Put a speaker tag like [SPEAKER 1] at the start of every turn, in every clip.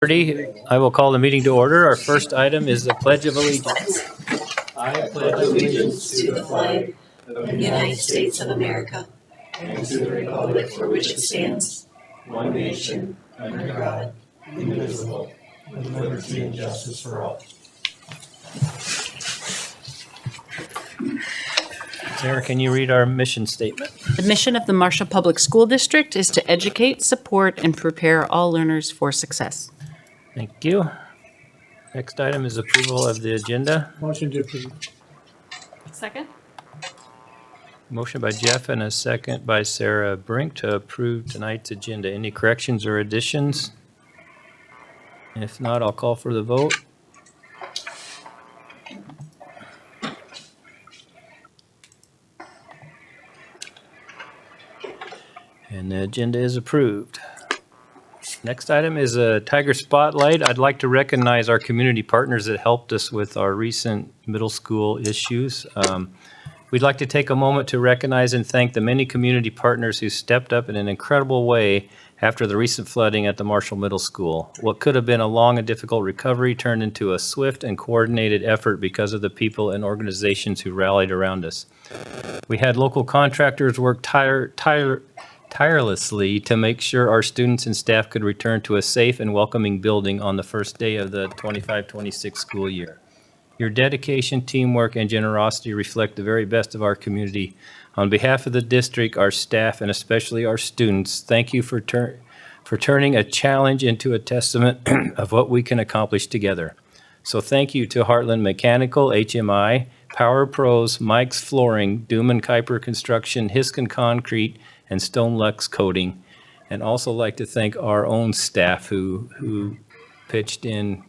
[SPEAKER 1] I will call the meeting to order. Our first item is the Pledge of Allegiance. I pledge
[SPEAKER 2] allegiance to the flag of the United States of America and to the republic for which it stands, one nation, under God, indivisible, with liberty and justice for all.
[SPEAKER 1] Sarah, can you read our mission statement?
[SPEAKER 3] The mission of the Marshall Public School District is to educate, support, and prepare all learners for success.
[SPEAKER 1] Thank you. Next item is approval of the agenda.
[SPEAKER 4] Motion to approve.
[SPEAKER 3] Second.
[SPEAKER 1] Motion by Jeff and a second by Sarah Brink to approve tonight's agenda. Any corrections or additions? If not, I'll call for the vote. And the agenda is approved. Next item is a Tiger Spotlight. I'd like to recognize our community partners that helped us with our recent middle school issues. We'd like to take a moment to recognize and thank the many community partners who stepped up in an incredible way after the recent flooding at the Marshall Middle School. What could have been a long and difficult recovery turned into a swift and coordinated effort because of the people and organizations who rallied around us. We had local contractors work tirelessly to make sure our students and staff could return to a safe and welcoming building on the first day of the 25-26 school year. Your dedication, teamwork, and generosity reflect the very best of our community. On behalf of the district, our staff, and especially our students, thank you for turning a challenge into a testament of what we can accomplish together. So thank you to Heartland Mechanical, HMI, Power Pros, Mike's Flooring, Doom and Kuiper Construction, Hiskin Concrete, and Stone Lux Coating. And also like to thank our own staff who pitched in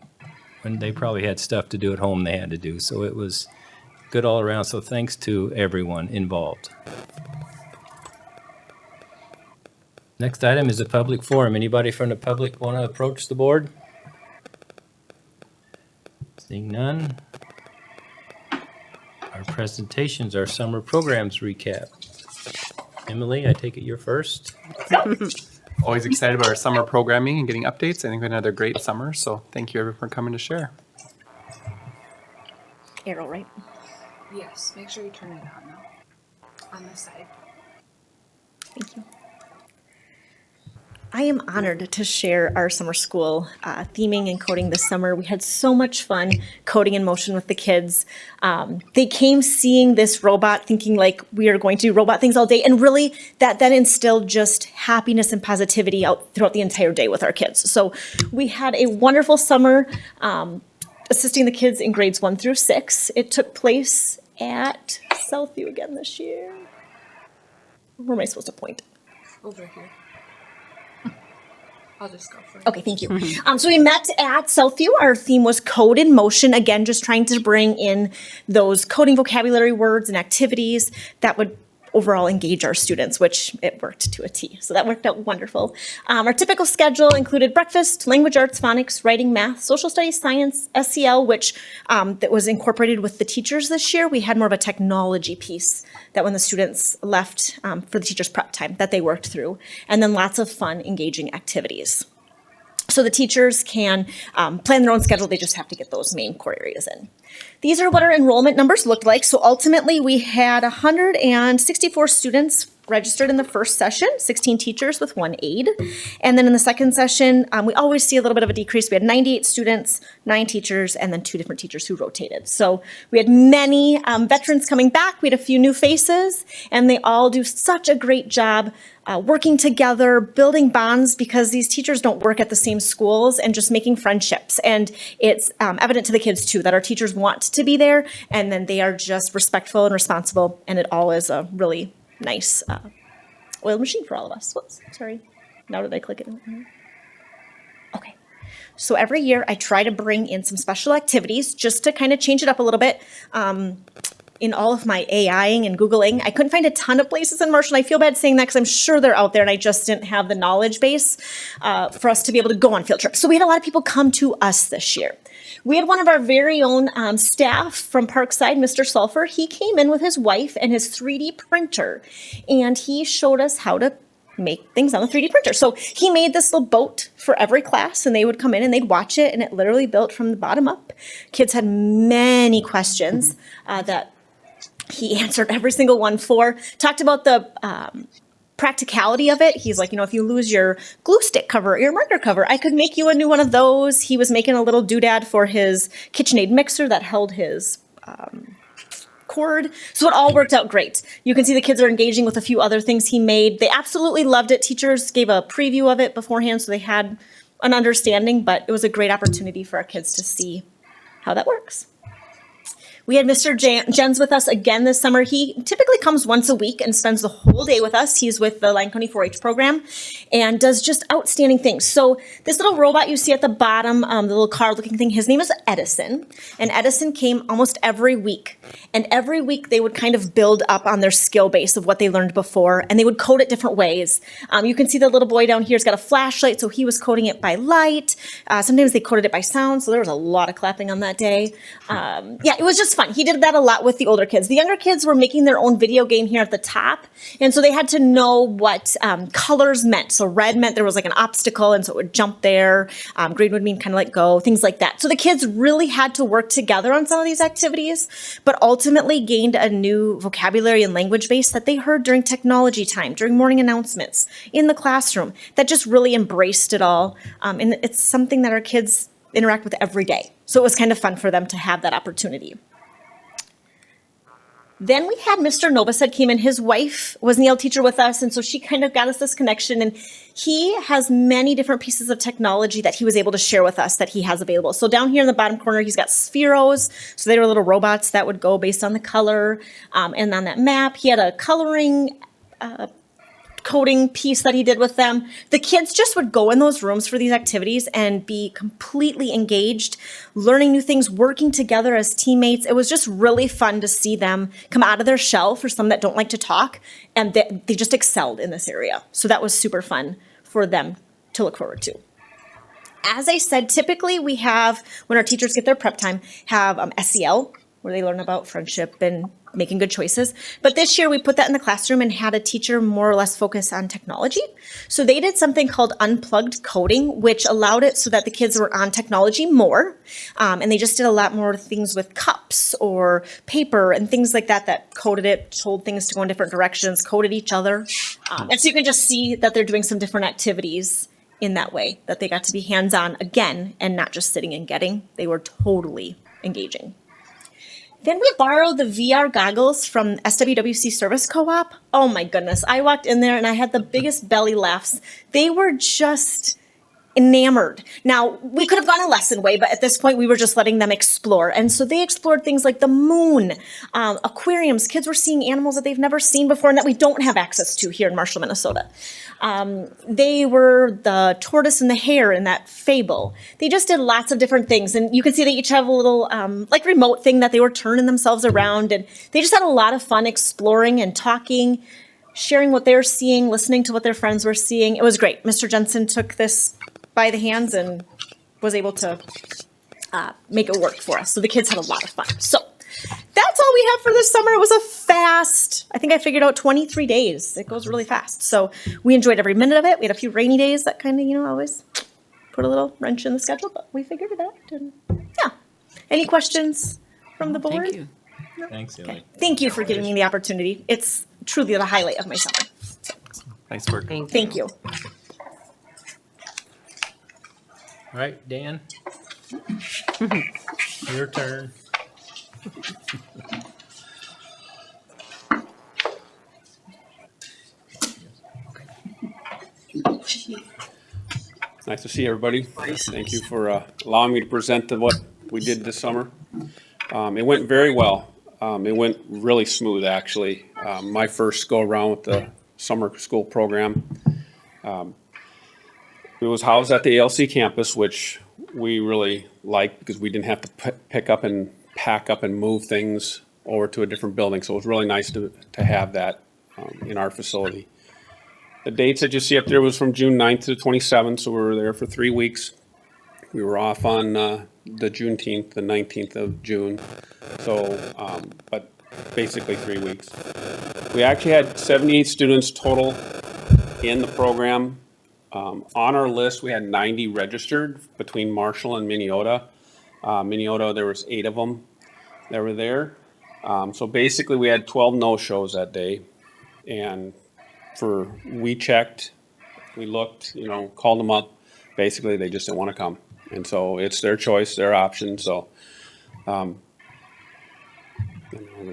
[SPEAKER 1] when they probably had stuff to do at home they had to do. So it was good all around. So thanks to everyone involved. Next item is a public forum. Anybody from the public want to approach the board? Seeing none. Our presentations, our summer programs recap. Emily, I take it you're first.
[SPEAKER 5] Always excited about our summer programming and getting updates. I think we had another great summer, so thank you everyone for coming to share.
[SPEAKER 6] Arrow, right?
[SPEAKER 7] Yes, make sure you turn it on now, on this side.
[SPEAKER 6] Thank you. I am honored to share our summer school theming and coding this summer. We had so much fun coding in motion with the kids. They came seeing this robot thinking like we are going to do robot things all day, and really that then instilled just happiness and positivity out throughout the entire day with our kids. So we had a wonderful summer assisting the kids in grades 1 through 6. It took place at Southview again this year. Where am I supposed to point?
[SPEAKER 7] Over here. I'll just go for it.
[SPEAKER 6] Okay, thank you. So we met at Southview. Our theme was Code in Motion. Again, just trying to bring in those coding vocabulary words and activities that would overall engage our students, which it worked to a T. So that worked out wonderful. Our typical schedule included breakfast, language arts, phonics, writing, math, social studies, science, SEL, which that was incorporated with the teachers this year. We had more of a technology piece that when the students left for the teachers' prep time that they worked through. And then lots of fun, engaging activities. So the teachers can plan their own schedule. They just have to get those main core areas in. These are what our enrollment numbers looked like. So ultimately, we had 164 students registered in the first session, 16 teachers with 1 aide. And then in the second session, we always see a little bit of a decrease. We had 98 students, 9 teachers, and then 2 different teachers who rotated. So we had many veterans coming back. We had a few new faces, and they all do such a great job working together, building bonds, because these teachers don't work at the same schools, and just making friendships. And it's evident to the kids too that our teachers want to be there, and then they are just respectful and responsible, and it all is a really nice oil machine for all of us. Whoops, sorry. Now did I click it? Okay. So every year I try to bring in some special activities just to kind of change it up a little bit. In all of my AIing and Googling, I couldn't find a ton of places in Marshall. I feel bad saying that because I'm sure they're out there and I just didn't have the knowledge base for us to be able to go on field trips. So we had a lot of people come to us this year. We had one of our very own staff from Parkside, Mr. Sulphur. He came in with his wife and his 3D printer, and he showed us how to make things on the 3D printer. So he made this little boat for every class, and they would come in and they'd watch it, and it literally built from the bottom up. Kids had many questions that he answered every single one for. Talked about the practicality of it. He's like, if you lose your glue stick cover or your marker cover, I could make you a new one of those. He was making a little doodad for his KitchenAid mixer that held his cord. So it all worked out great. You can see the kids are engaging with a few other things he made. They absolutely loved it. Teachers gave a preview of it beforehand, so they had an understanding, but it was a great opportunity for our kids to see how that works. We had Mr. Jens with us again this summer. He typically comes once a week and spends the whole day with us. He's with the Lyon County 4-H program and does just outstanding things. So this little robot you see at the bottom, the little card-looking thing, his name is Edison. And Edison came almost every week. And every week they would kind of build up on their skill base of what they learned before, and they would code it different ways. You can see the little boy down here has got a flashlight, so he was coding it by light. Sometimes they coded it by sound, so there was a lot of clapping on that day. Yeah, it was just fun. He did that a lot with the older kids. The younger kids were making their own video game here at the top, and so they had to know what colors meant. So red meant there was like an obstacle, and so it would jump there. Green would mean kind of like go, things like that. So the kids really had to work together on some of these activities, but ultimately gained a new vocabulary and language base that they heard during technology time, during morning announcements, in the classroom, that just really embraced it all. And it's something that our kids interact with every day. So it was kind of fun for them to have that opportunity. Then we had Mr. Novosad came in. His wife was an EL teacher with us, and so she kind of got us this connection. And he has many different pieces of technology that he was able to share with us that he has available. So down here in the bottom corner, he's got Spheros. So they were little robots that would go based on the color. And on that map, he had a coloring coding piece that he did with them. The kids just would go in those rooms for these activities and be completely engaged, learning new things, working together as teammates. It was just really fun to see them come out of their shell for some that don't like to talk, and they just excelled in this area. So that was super fun for them to look forward to. As I said, typically we have, when our teachers get their prep time, have SEL, where they learn about friendship and making good choices. But this year we put that in the classroom and had a teacher more or less focus on technology. So they did something called unplugged coding, which allowed it so that the kids were on technology more. And they just did a lot more things with cups or paper and things like that that coded it, told things to go in different directions, coded each other. And so you can just see that they're doing some different activities in that way, that they got to be hands-on again and not just sitting and getting. They were totally engaging. Then we borrowed the VR goggles from SWWC Service Co-op. Oh my goodness. I walked in there and I had the biggest belly laughs. They were just enamored. Now, we could have gone a lesson way, but at this point we were just letting them explore. And so they explored things like the moon, aquariums. Kids were seeing animals that they've never seen before and that we don't have access to here in Marshall, Minnesota. They were the tortoise and the hare in that fable. They just did lots of different things. And you can see they each have a little like remote thing that they were turning themselves around. And they just had a lot of fun exploring and talking, sharing what they're seeing, listening to what their friends were seeing. It was great. Mr. Jensen took this by the hands and was able to make it work for us. So the kids had a lot of fun. So that's all we have for this summer. It was a fast, I think I figured out 23 days. It goes really fast. So we enjoyed every minute of it. We had a few rainy days that kind of, always put a little wrench in the schedule, but we figured it out. And yeah. Any questions from the board?
[SPEAKER 3] Thank you.
[SPEAKER 1] Thanks, Ellie.
[SPEAKER 6] Thank you for giving me the opportunity. It's truly the highlight of my summer.
[SPEAKER 5] Nice work.
[SPEAKER 6] Thank you.
[SPEAKER 1] All right, Dan. Your turn.
[SPEAKER 4] Nice to see everybody. Thank you for allowing me to present what we did this summer. It went very well. It went really smooth, actually. My first go around with the summer school program. It was housed at the ALC campus, which we really liked because we didn't have to pick up and pack up and move things over to a different building. So it was really nice to have that in our facility. The dates that you see up there was from June 9th to the 27th, so we were there for 3 weeks. We were off on the Juneteenth, the 19th of June, so, but basically 3 weeks. We actually had 78 students total in the program. On our list, we had 90 registered between Marshall and Minneota. Minneota, there was 8 of them that were there. So basically, we had 12 no-shows that day. And we checked, we looked, called them up. Basically, they just didn't want to come. And so it's their choice, their option. So, the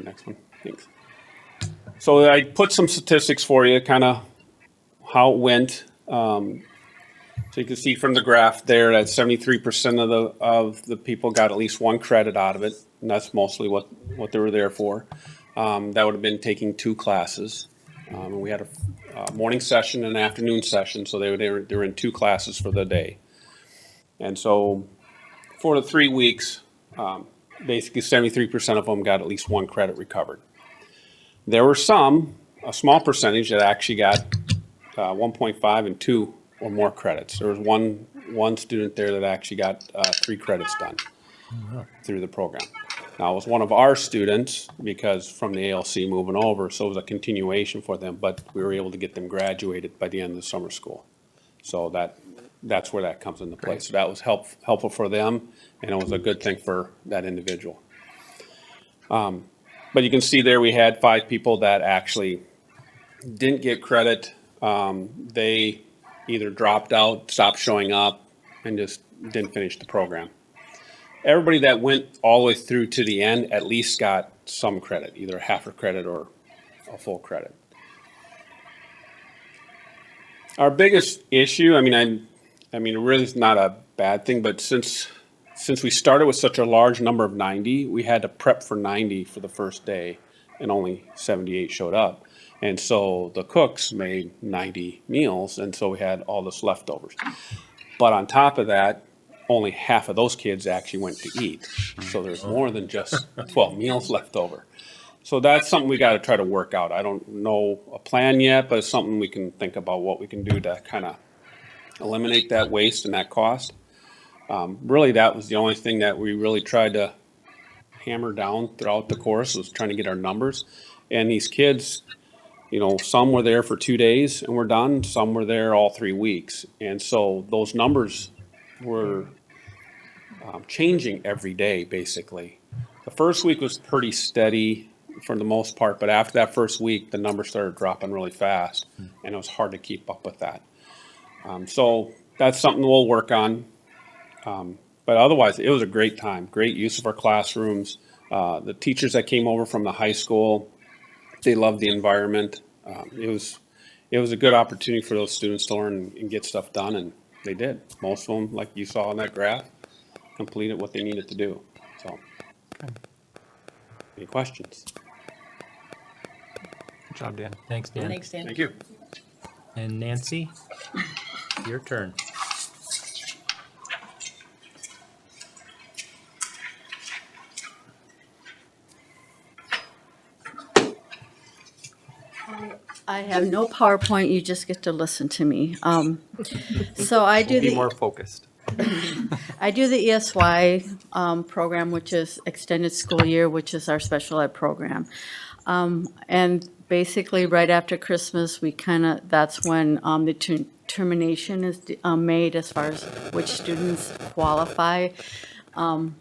[SPEAKER 4] next one, thanks. So I put some statistics for you, kind of how it went. So you can see from the graph there that 73% of the people got at least 1 credit out of it, and that's mostly what they were there for. That would have been taking 2 classes. And we had a morning session and an afternoon session, so they were in 2 classes for the day. And so for the 3 weeks, basically 73% of them got at least 1 credit recovered. There were a small percentage that actually got 1.5 and 2 or more credits. There was one student there that actually got 3 credits done through the program. Now, it was one of our students because from the ALC moving over, so it was a continuation for them, but we were able to get them graduated by the end of the summer school. So that's where that comes into play. So that was helpful for them, and it was a good thing for that individual. But you can see there we had 5 people that actually didn't get credit. They either dropped out, stopped showing up, and just didn't finish the program. Everybody that went all the way through to the end at least got some credit, either half a credit or a full credit. Our biggest issue, I mean, it really is not a bad thing, but since we started with such a large number of 90, we had to prep for 90 for the first day, and only 78 showed up. And so the cooks made 90 meals, and so we had all this leftovers. But on top of that, only half of those kids actually went to eat. So there's more than just 12 meals left over. So that's something we got to try to work out. I don't know a plan yet, but it's something we can think about what we can do to kind of eliminate that waste and that cost. Really, that was the only thing that we really tried to hammer down throughout the course, was trying to get our numbers. And these kids, some were there for 2 days and were done. Some were there all 3 weeks. And so those numbers were changing every day, basically. The first week was pretty steady for the most part, but after that first week, the numbers started dropping really fast, and it was hard to keep up with that. So that's something we'll work on. But otherwise, it was a great time, great use of our classrooms. The teachers that came over from the high school, they loved the environment. It was a good opportunity for those students to learn and get stuff done, and they did. Most of them, like you saw in that graph, completed what they needed to do. So, any questions?
[SPEAKER 5] Good job, Dan.
[SPEAKER 1] Thanks, Dan.
[SPEAKER 3] Thanks, Dan.
[SPEAKER 4] Thank you.
[SPEAKER 1] And Nancy, your turn.
[SPEAKER 8] I have no PowerPoint, you just get to listen to me. So I do
[SPEAKER 5] Be
[SPEAKER 8] the,
[SPEAKER 5] more focused.
[SPEAKER 8] I do the ESY program, which is Extended School Year, which is our special ed program. And basically, right after Christmas, that's when the determination is made as far as which students qualify. One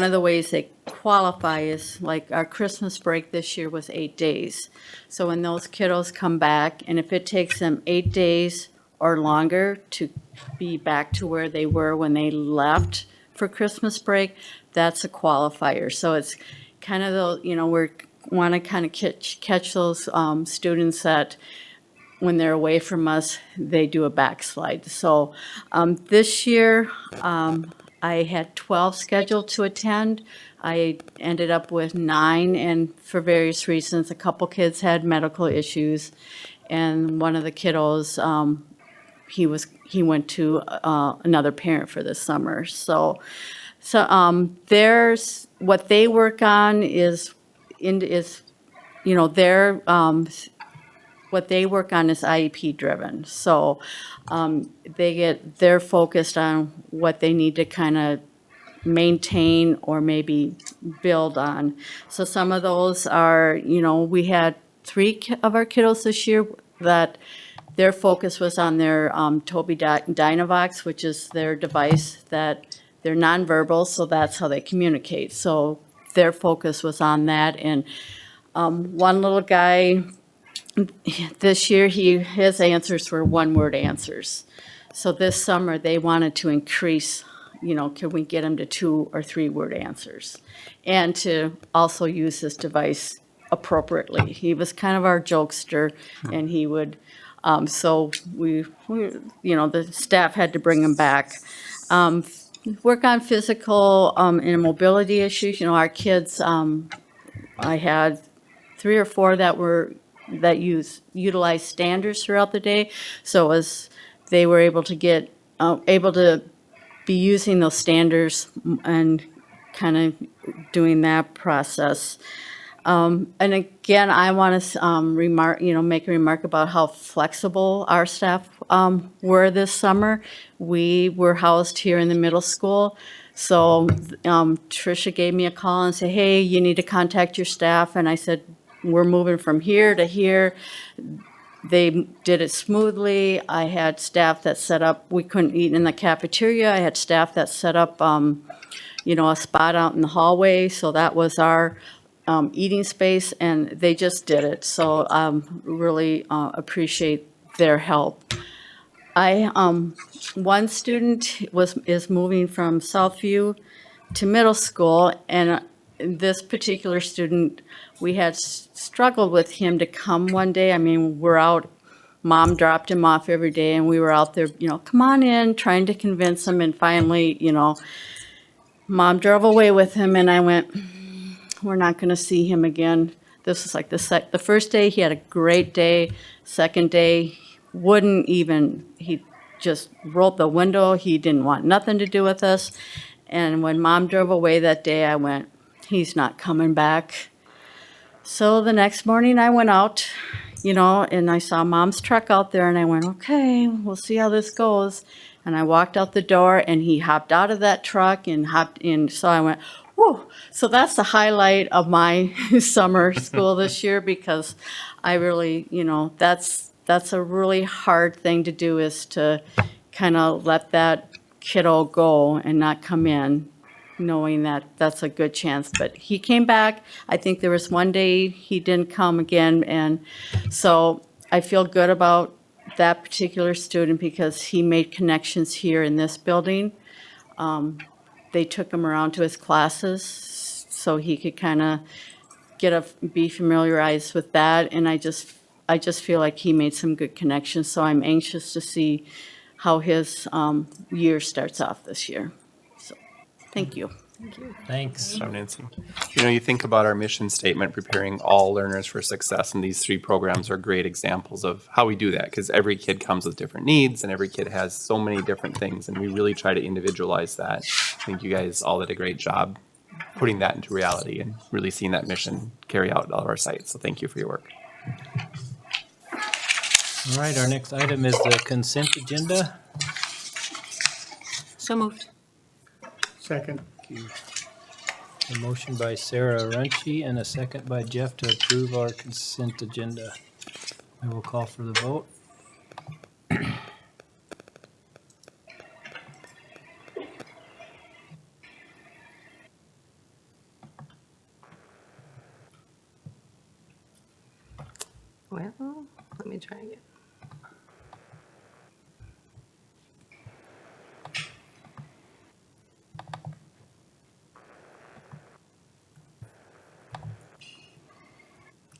[SPEAKER 8] of the ways they qualify is, like, our Christmas break this year was 8 days. So when those kiddos come back, and if it takes them 8 days or longer to be back to where they were when they left for Christmas break, that's a qualifier. So it's kind of we want to kind of catch those students that when they're away from us, they do a backslide. So this year, I had 12 scheduled to attend. I ended up with 9, and for various reasons, a couple kids had medical issues, and one of the kiddos, he went to another parent for this summer. So there's what they work on is what they work on is IEP driven. So they're focused on what they need to kind of maintain or maybe build on. So some of those are, we had of our kiddos this year that their focus was on their Tobii Dynavox, which is their device that they're nonverbal, so that's how they communicate. So their focus was on that. And one little guy, this year, his answers were one-word answers. So this summer, they wanted to increase, can we get him to 2 or 3-word answers? And to also use this device appropriately. He was kind of our jokester, and he would, so we, the staff had to bring him back. Work on physical and mobility issues. Our kids, I had 3 or 4 that utilized standards throughout the day. So as they were able to be using those standards and kind of doing that process. And again, I want to make a remark about how flexible our staff were this summer. We were housed here in the middle school. So Tricia gave me a call and said, hey, you need to contact your staff. And I said, we're moving from here to here. They did it smoothly. I had staff that set up, we couldn't eat in the cafeteria. I had staff that set up, a spot out in the hallway. So that was our eating space, and they just did it. So really appreciate their help. One student is moving from Southview to middle school, and this particular student, we had struggled with him to come one day. I mean, we're out, mom dropped him off every day, and we were out there, come on in, trying to convince him, and finally, mom drove away with him, and I went, we're not going to see him again. This was like the first day, he had a great day. Second day, he just rolled the window. He didn't want nothing to do with us. And when mom drove away that day, I went, he's not coming back. So the next morning I went out, and I saw mom's truck out there, and I went, okay, we'll see how this goes. And I walked out the door, and he hopped out of that truck and hopped in. So I went, whoa. So that's the highlight of my summer school this year, because I really, that's a really hard thing to do, is to kind of let that kiddo go and not come in, knowing that that's a good chance. But he came back. I think there was one day he didn't come again. And so I feel good about that particular student because he made connections here in this building. They took him around to his classes so he could kind of be familiarized with that. And I just feel like he made some good connections. So I'm anxious to see how his year starts off this year. So, thank you.
[SPEAKER 1] Thanks.
[SPEAKER 5] So, Nancy, you think about our mission statement, preparing all learners for success, and these 3 programs are great examples of how we do that, because every kid comes with different needs and every kid has so many different things, and we really try to individualize that. I think you guys all did a great job putting that into reality and really seeing that mission carry out at all of our sites. So thank you for your work.
[SPEAKER 1] All right, our next item is the consent agenda.
[SPEAKER 3] So moved.
[SPEAKER 9] Second.
[SPEAKER 1] A motion by Sarah Runcie and a second by Jeff to approve our consent agenda. I will call for the vote.
[SPEAKER 2] Well, let me try again.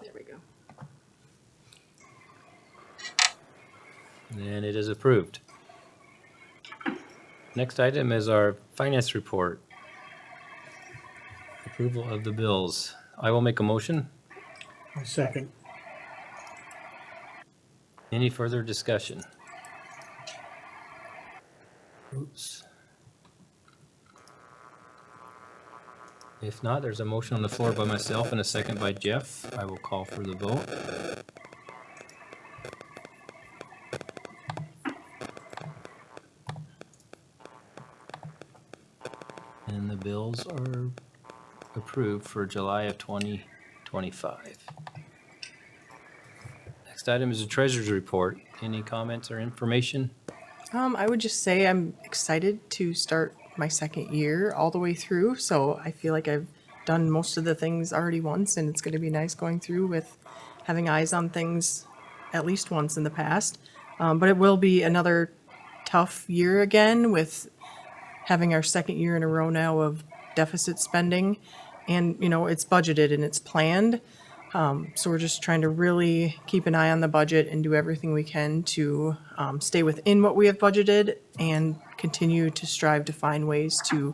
[SPEAKER 2] There we go.
[SPEAKER 1] And it is approved. Next item is our finance report. Approval of the bills. I will make a motion.
[SPEAKER 9] I second.
[SPEAKER 1] Any further discussion? Oops. If not, there's a motion on the floor by myself and a second by Jeff. I will call for the vote. And the bills are approved for July of 2025. Next item is the treasurer's report. Any comments or information?
[SPEAKER 10] I would just say I'm excited to start my second year all the way through. So I feel like I've done most of the things already once, and it's going to be nice going through with having eyes on things at least once in the past. But it will be another tough year again with having our second year in a row now of deficit spending. And, you know, it's budgeted and it's planned. So we're just trying to really keep an eye on the budget and do everything we can to stay within what we have budgeted and continue to strive to find ways to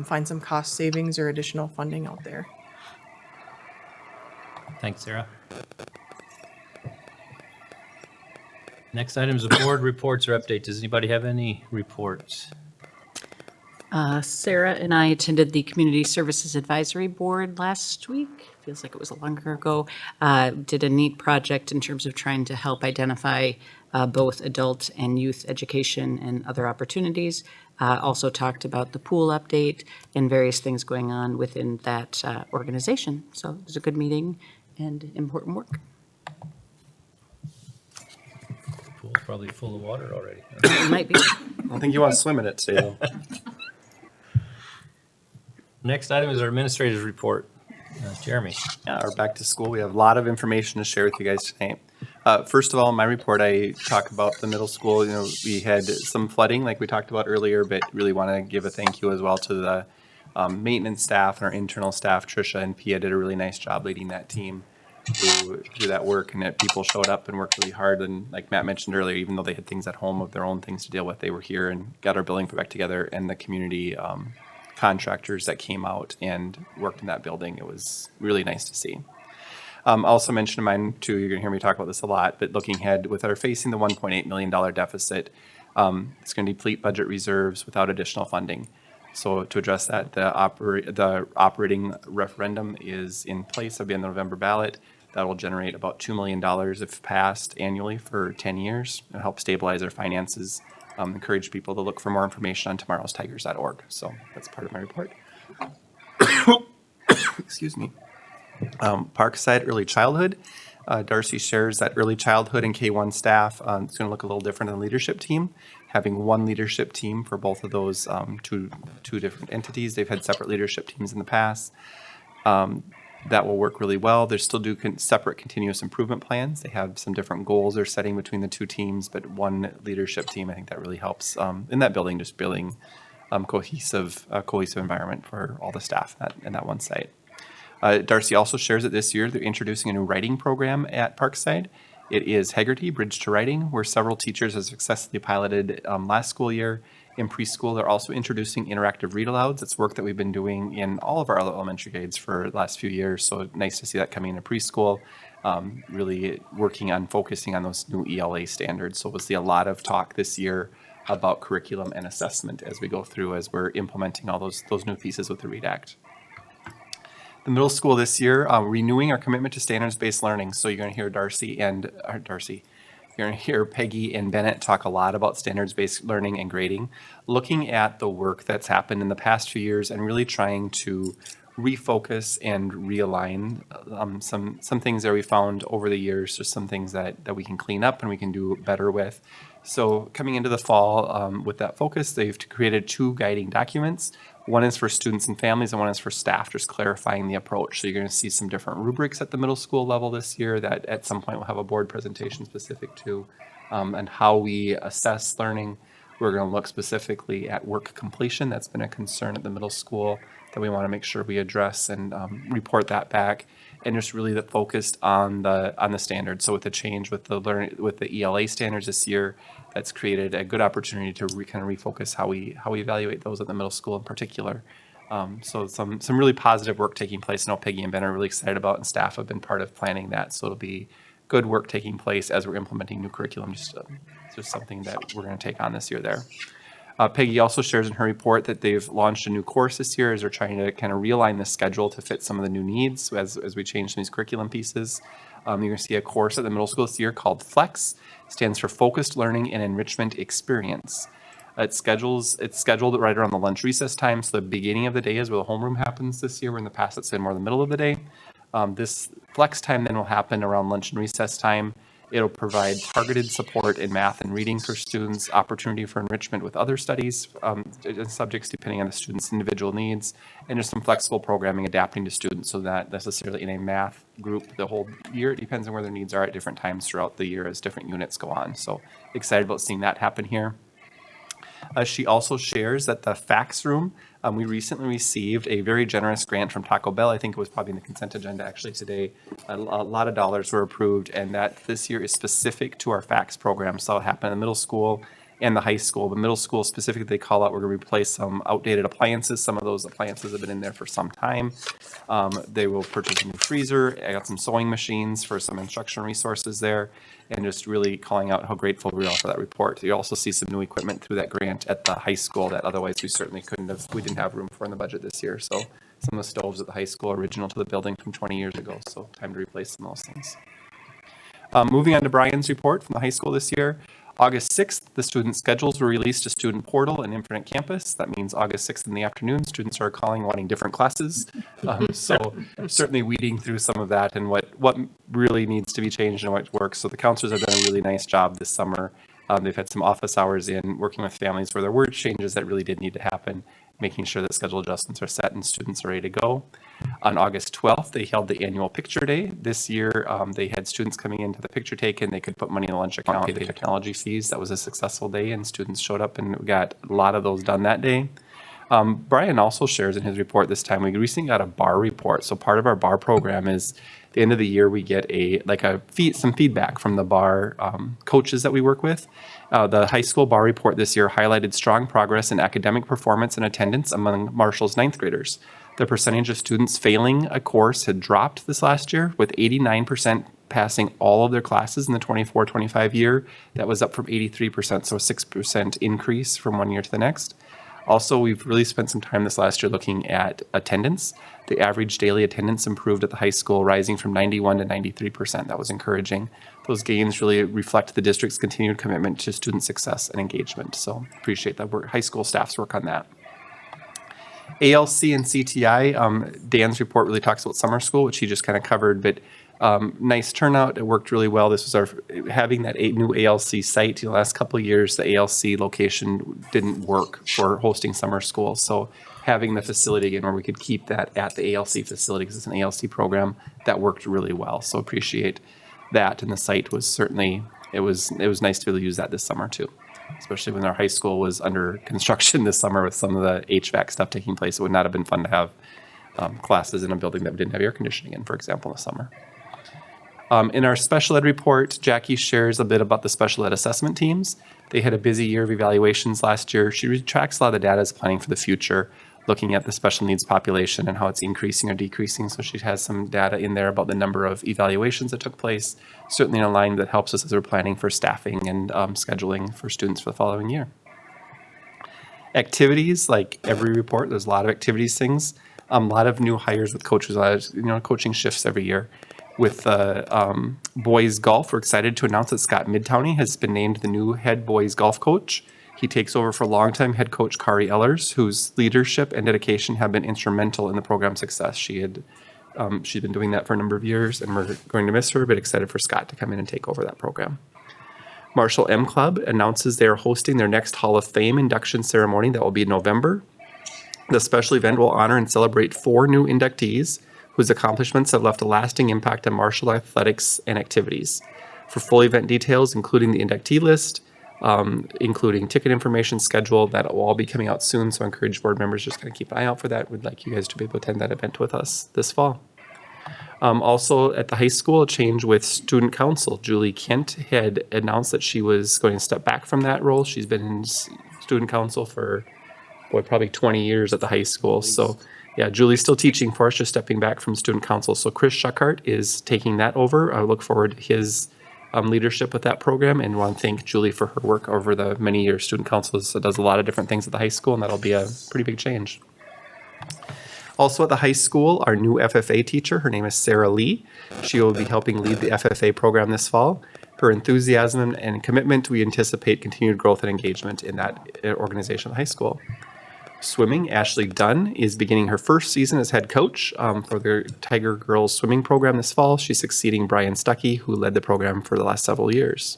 [SPEAKER 10] find some cost savings or additional funding out there.
[SPEAKER 1] Thanks, Sarah. Next item is the board reports or updates. Does anybody have any reports?
[SPEAKER 3] Sarah and I attended the Community Services Advisory Board last week. Feels like it was longer ago. Did a neat project in terms of trying to help identify both adult and youth education and other opportunities. Also talked about the pool update and various things going on within that organization. So it was a good meeting and important work.
[SPEAKER 1] Pool's probably full of water already.
[SPEAKER 3] It might be.
[SPEAKER 5] I don't think you want to swim in it today, though.
[SPEAKER 1] Next item is our administrator's report. Jeremy.
[SPEAKER 5] Yeah, our back to school. We have a lot of information to share with you guys tonight. First of all, in my report, I talk about the middle school. You know, we had some flooding like we talked about earlier, but really want to give a thank you as well to the maintenance staff and our internal staff. Trisha and Pia did a really nice job leading that team to do that work, and that people showed up and worked really hard. And like Matt mentioned earlier, even though they had things at home of their own things to deal with, they were here and got our building put back together, and the community contractors that came out and worked in that building. It was really nice to see. Also mentioned in mine too, you're gonna hear me talk about this a lot, but looking ahead with our facing the $1.8 million deficit, it's gonna deplete budget reserves without additional funding. So to address that, the operating referendum is in place. It'll be on the November ballot. That will generate about $2 million if passed annually for 10 years and help stabilize our finances. Encourage people to look for more information on tomorrowstigers.org. So that's part of my report. Excuse me. Parkside Early Childhood. Darcy shares that early childhood and K-1 staff is going to look a little different than the leadership team. Having one leadership team for both of those two different entities. They've had separate leadership teams in the past. That will work really well. They're still doing separate continuous improvement plans. They have some different goals they're setting between the two teams, but one leadership team, I think that really helps in that building, just building cohesive environment for all the staff in that one site. Darcy also shares that this year they're introducing a new writing program at Parkside. It is Haggerty, Bridge to Writing, where several teachers have successfully piloted last school year. In preschool, they're also introducing interactive read-alouds. It's work that we've been doing in all of our elementary grades for the last few years, so nice to see that coming into preschool. Really working on focusing on those new ELA standards. So we'll see a lot of talk this year about curriculum and assessment as we go through, as we're implementing all those new pieces with the READ Act. The middle school this year, renewing our commitment to standards-based learning. So you're going to hear you're going to hear Peggy and Bennett talk a lot about standards-based learning and grading, looking at the work that's happened in the past few years and really trying to refocus and realign some things that we found over the years, just some things that we can clean up and we can do better with. So coming into the fall with that focus, they've created 2 guiding documents. One is for students and families and one is for staff, just clarifying the approach. So you're going to see some different rubrics at the middle school level this year that at some point we'll have a board presentation specific to, and how we assess learning. We're going to look specifically at work completion. That's been a concern at the middle school that we want to make sure we address and report that back, and just really focused on the standards. So with the change with the ELA standards this year, that's created a good opportunity to kind of refocus how we evaluate those at the middle school in particular. So some really positive work taking place. I know Peggy and Ben are really excited about, and staff have been part of planning that. So it'll be good work taking place as we're implementing new curriculum. Just something that we're going to take on this year there. Peggy also shares in her report that they've launched a new course this year as they're trying to kind of realign the schedule to fit some of the new needs as we change these curriculum pieces. You're going to see a course at the middle school this year called FLEX. It stands for Focused Learning and Enrichment Experience. It's scheduled right around the lunch recess time, so the beginning of the day is where the homeroom happens this year, where in the past it's been more the middle of the day. This flex time then will happen around lunch and recess time. It'll provide targeted support in math and reading for students, opportunity for enrichment with other studies subjects depending on the student's individual needs, and just some flexible programming adapting to students, so not necessarily in a math group the whole year. It depends on where their needs are at different times throughout the year as different units go on. So excited about seeing that happen here. She also shares that the fax room, we recently received a very generous grant from Taco Bell. I think it was probably in the consent agenda actually today. A lot of dollars were approved, and that this year is specific to our fax program. So it happened in the middle school and the high school. The middle school specifically, they call out, we're going to replace some outdated appliances. Some of those appliances have been in there for some time. They will purchase a new freezer. I got some sewing machines for some instruction resources there, and just really calling out how grateful we are for that report. You also see some new equipment through that grant at the high school that otherwise we certainly we didn't have room for in the budget this year. So some of the stoves at the high school are original to the building from 20 years ago. So time to replace some of those things. Moving on to Brian's report from the high school this year. August 6th, the student schedules were released to Student Portal and Infinite Campus. That means August 6th in the afternoon, students are calling wanting different classes. So certainly weeding through some of that and what really needs to be changed and what works. So the counselors have done a really nice job this summer. They've had some office hours in working with families where there were changes that really did need to happen, making sure that schedule adjustments are set and students are ready to go. On August 12th, they held the annual picture day. This year, they had students coming into the picture taken. They could put money in the lunch account, pay the technology fees. That was a successful day, and students showed up, and we got a lot of those done that day. Brian also shares in his report this time, we recently got a bar report. So part of our bar program is at the end of the year, we get some feedback from the bar coaches that we work with. The high school bar report this year highlighted strong progress in academic performance and attendance among Marshall's ninth graders. The percentage of students failing a course had dropped this last year, with 89% passing all of their classes in the 24-25 year. That was up from 83%, so a 6% increase from one year to the next. Also, we've really spent some time this last year looking at attendance. The average daily attendance improved at the high school, rising from 91 to 93%. That was encouraging. Those gains really reflect the district's continued commitment to student success and engagement. So appreciate that high school staff's work on that. ALC and CTI, Dan's report really talks about summer school, which he just kind of covered, but nice turnout. It worked really well. This was having that new ALC site. The last couple of years, the ALC location didn't work for hosting summer school. So having the facility again where we could keep that at the ALC facility, because it's an ALC program, that worked really well. So appreciate that. And the site was certainly, it was nice to be able to use that this summer too, especially when our high school was under construction this summer with some of the HVAC stuff taking place. It would not have been fun to have classes in a building that we didn't have air conditioning in, for example, in the summer. In our special ed report, Jackie shares a bit about the special ed assessment teams. They had a busy year of evaluations last year. She tracks a lot of the data as planning for the future, looking at the special needs population and how it's increasing or decreasing. So she has some data in there about the number of evaluations that took place, certainly in a line that helps us as we're planning for staffing and scheduling for students for the following year. Activities, like every report, there's a lot of activities things. A lot of new hires with coaches, coaching shifts every year. With boys golf, we're excited to announce that Scott Midtowney has been named the new head boys golf coach. He takes over for longtime head coach Kari Ellers, whose leadership and dedication have been instrumental in the program's success. She's been doing that for a number of years, and we're going to miss her, but excited for Scott to come in and take over that program. Marshall M Club announces they are hosting their next Hall of Fame induction ceremony. That will be in November. The special event will honor and celebrate 4 new inductees whose accomplishments have left a lasting impact on Marshall athletics and activities. For full event details, including the inductee list, including ticket information schedule, that will all be coming out soon. So I encourage board members just kind of keep an eye out for that. We'd like you guys to be able to attend that event with us this fall. Also at the high school, a change with student council. Julie Kent had announced that she was going to step back from that role. She's been in student council for probably 20 years at the high school. So yeah, Julie's still teaching for us, just stepping back from student council. So Chris Schuckart is taking that over. I look forward to his leadership with that program, and want to thank Julie for her work over the many years. Student council does a lot of different things at the high school, and that'll be a pretty big change. Also at the high school, our new FFA teacher, her name is Sarah Lee. She will be helping lead the FFA program this fall. Her enthusiasm and commitment, we anticipate continued growth and engagement in that organization at the high school. Swimming, Ashley Dunn is beginning her first season as head coach for the Tiger Girls swimming program this fall. She's succeeding Brian Stuckey, who led the program for the last several years.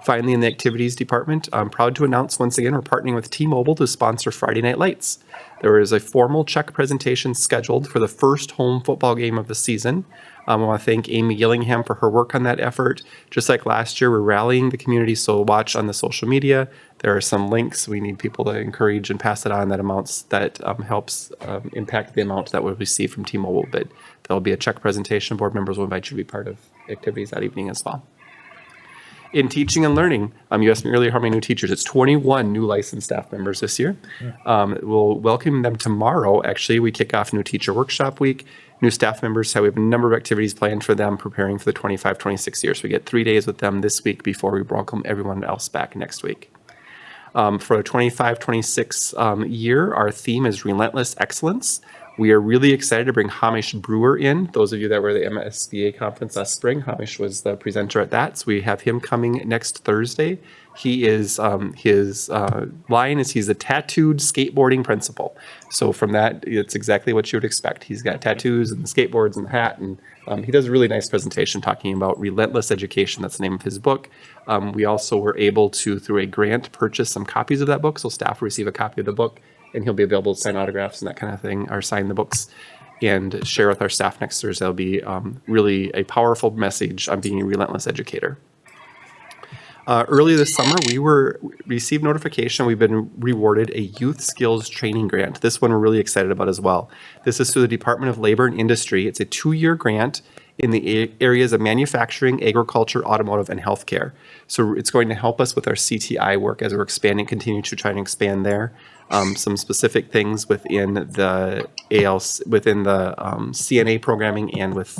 [SPEAKER 5] Finally, in the activities department, I'm proud to announce once again we're partnering with T-Mobile to sponsor Friday Night Lights. There is a formal check presentation scheduled for the first home football game of the season. I want to thank Amy Gillingham for her work on that effort. Just like last year, we're rallying the community, so watch on the social media. There are some links. We need people to encourage and pass it on that amounts that helps impact the amount that we'll receive from T-Mobile. But there'll be a check presentation. Board members will invite you to be part of activities that evening as well. In teaching and learning, you asked me earlier how many new teachers. It's 21 new licensed staff members this year. We'll welcome them tomorrow. Actually, we kick off new teacher workshop week. New staff members, we have a number of activities planned for them preparing for the 25-26 year. So we get 3 days with them this week before we welcome everyone else back next week. For the 25-26 year, our theme is Relentless Excellence. We are really excited to bring Hamish Brewer in. Those of you that were at the MSBA conference last spring, Hamish was the presenter at that. So we have him coming next Thursday. He is, his line is he's a tattooed skateboarding principal. So from that, it's exactly what you would expect. He's got tattoos and the skateboards and the hat. And he does a really nice presentation talking about relentless education. That's the name of his book. We also were able to, through a grant, purchase some copies of that book. So staff will receive a copy of the book. And he'll be available to sign autographs and that kind of thing, or sign the books and share with our staff next Thursday. That'll be really a powerful message on being a relentless educator. Earlier this summer, we received notification we've been rewarded a youth skills training grant. This one we're really excited about as well. This is through the Department of Labor and Industry. It's a 2-year grant in the areas of manufacturing, agriculture, automotive, and healthcare. So it's going to help us with our CTI work as we're expanding, continue to try and expand there. Some specific things within the within the CNA programming and with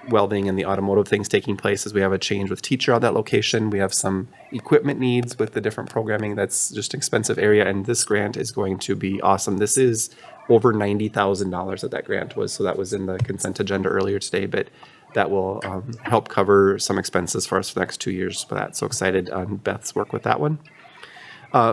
[SPEAKER 5] welding and the automotive things taking place as we have a change with teacher on that location. We have some equipment needs with the different programming. That's just an expensive area, and this grant is going to be awesome. This is over $90,000 that grant was, so that was in the consent agenda earlier today, but that will help cover some expenses for us for the next 2 years for that. So excited on Beth's work with that one.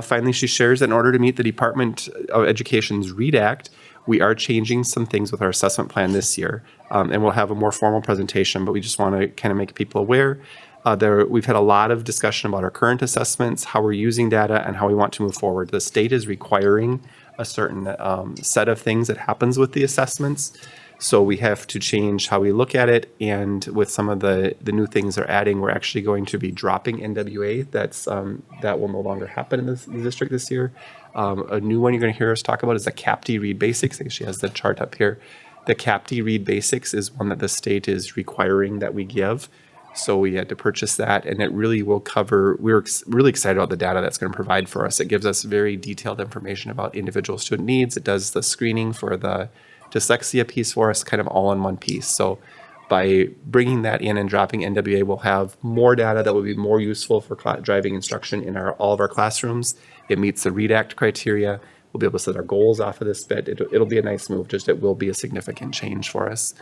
[SPEAKER 5] Finally, she shares that in order to meet the Department of Education's READ Act, we are changing some things with our assessment plan this year, and we'll have a more formal presentation, but we just want to kind of make people aware. We've had a lot of discussion about our current assessments, how we're using data, and how we want to move forward. The state is requiring a certain set of things that happens with the assessments. So we have to change how we look at it, and with some of the new things they're adding, we're actually going to be dropping NWA. That will no longer happen in the district this year. A new one you're going to hear us talk about is the CAPTE Read Basics. I think she has the chart up here. The CAPTE Read Basics is one that the state is requiring that we give. So we had to purchase that, and it really will cover, we're really excited about the data that's going to provide for us. It gives us very detailed information about individual student needs. It does the screening for the dyslexia piece for us, kind of all in one piece. So by bringing that in and dropping NWA, we'll have more data that will be more useful for driving instruction in all of our classrooms. It meets the READ Act criteria. We'll be able to set our goals off of this bit. It'll be a nice move, just it will be a significant change for us.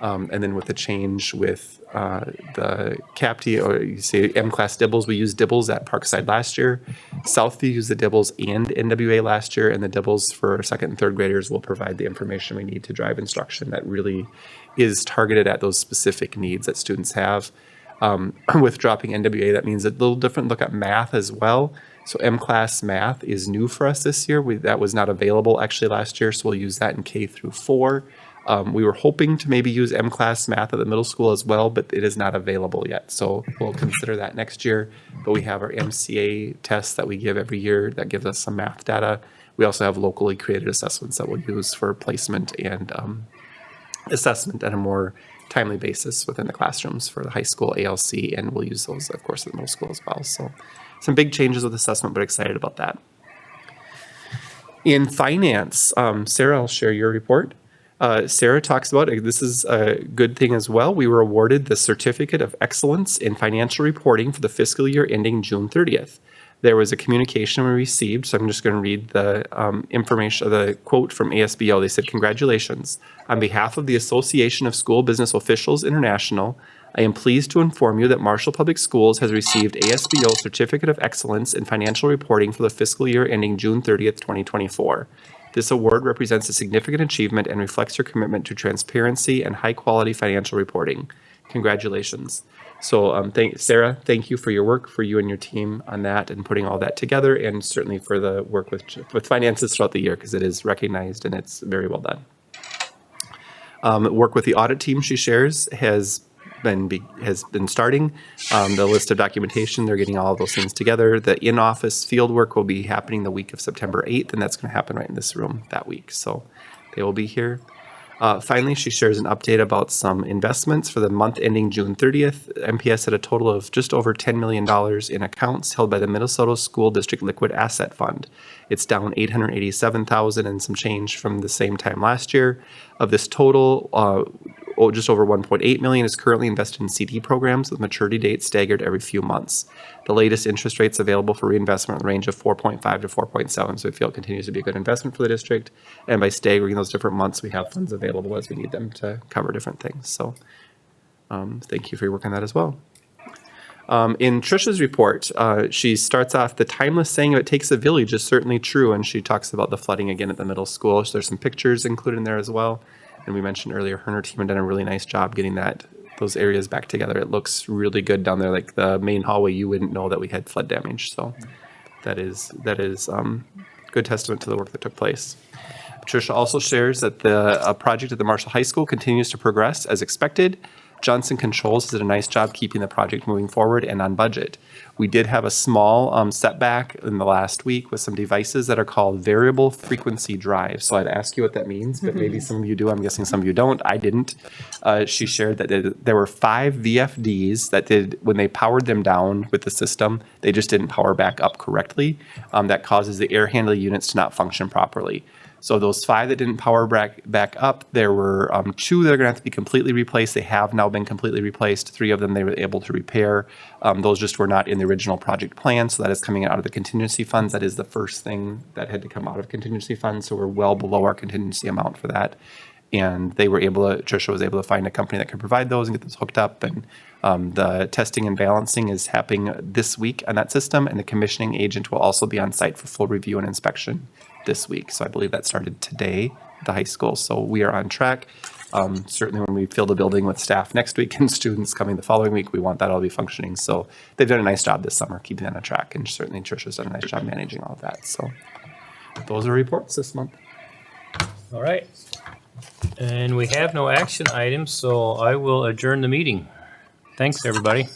[SPEAKER 5] And then with the change with the CAPTE, or you say M-Class Dibbles, we used Dibbles at Parkside last year. Southview used the Dibbles and NWA last year, and the Dibbles for second and third graders will provide the information we need to drive instruction that really is targeted at those specific needs that students have. With dropping NWA, that means a little different look at math as well. So M-Class Math is new for us this year. That was not available actually last year, so we'll use that in K through 4. We were hoping to maybe use M-Class Math at the middle school as well, but it is not available yet. So we'll consider that next year. But we have our MCA tests that we give every year that gives us some math data. We also have locally created assessments that we'll use for placement and assessment at a more timely basis within the classrooms for the high school ALC, and we'll use those, of course, at the middle school as well. So some big changes with assessment, but excited about that. In finance, Sarah, I'll share your report. Sarah talks about, this is a good thing as well, we were awarded the Certificate of Excellence in Financial Reporting for the fiscal year ending June 30th. There was a communication we received, so I'm just going to read the information, the quote from ASBO. They said, "Congratulations. On behalf of the Association of School Business Officials International, I am pleased to inform you that Marshall Public Schools has received ASBO Certificate of Excellence in Financial Reporting for the fiscal year ending June 30th, 2024. This award represents a significant achievement and reflects your commitment to transparency and high-quality financial reporting. Congratulations. So Sarah, thank you for your work, for you and your team on that and putting all that together, and certainly for the work with finances throughout the year, because it is recognized and it's very well done. Work with the audit team she shares has been starting. The list of documentation, they're getting all of those things together. The in-office field work will be happening the week of September 8th, and that's going to happen right in this room that week. So they will be here. Finally, she shares an update about some investments for the month ending June 30th. MPS had a total of just over $10 million in accounts held by the Minnesota School District Liquid Asset Fund. It's down $887,000 and some change from the same time last year. Of this total, just over $1.8 million is currently invested in CD programs with maturity dates staggered every few months. The latest interest rates available for reinvestment in the range of 4.5 to 4.7, so we feel it continues to be a good investment for the district. And by staggering those different months, we have funds available as we need them to cover different things. So thank you for your work on that as well. In Trisha's report, she starts off, the timeless saying of it takes a village is certainly true, and she talks about the flooding again at the middle school. So there's some pictures included in there as well. And we mentioned earlier, her and her team have done a really nice job getting those areas back together. It looks really good down there. Like the main hallway, you wouldn't know that we had flood damage. So that is good testament to the work that took place. Tricia also shares that the project at the Marshall High School continues to progress as expected. Johnson Controls did a nice job keeping the project moving forward and on budget. We did have a small setback in the last week with some devices that are called variable frequency drives. So I'd ask you what that means, but maybe some of you do. I'm guessing some of you don't. I didn't. She shared that there were 5 VFDs that did, when they powered them down with the system, they just didn't power back up correctly. That causes the air handling units to not function properly. So those 5 that didn't power back up, there were 2 that are going to have to be completely replaced. They have now been completely replaced. 3 of them they were able to repair. Those just were not in the original project plan, so that is coming out of the contingency funds. That is the first thing that had to come out of contingency funds, so we're well below our contingency amount for that. And Tricia was able to find a company that could provide those and get those hooked up. And the testing and balancing is happening this week on that system, and the commissioning agent will also be on site for full review and inspection this week. So I believe that started today at the high school. So we are on track. Certainly when we fill the building with staff next week and students coming the following week, we want that all to be functioning. So they've done a nice job this summer keeping that on track, and certainly Tricia's done a nice job managing all of that. So those are reports this month.
[SPEAKER 1] All right. And we have no action items, so I will adjourn the meeting. Thanks, everybody.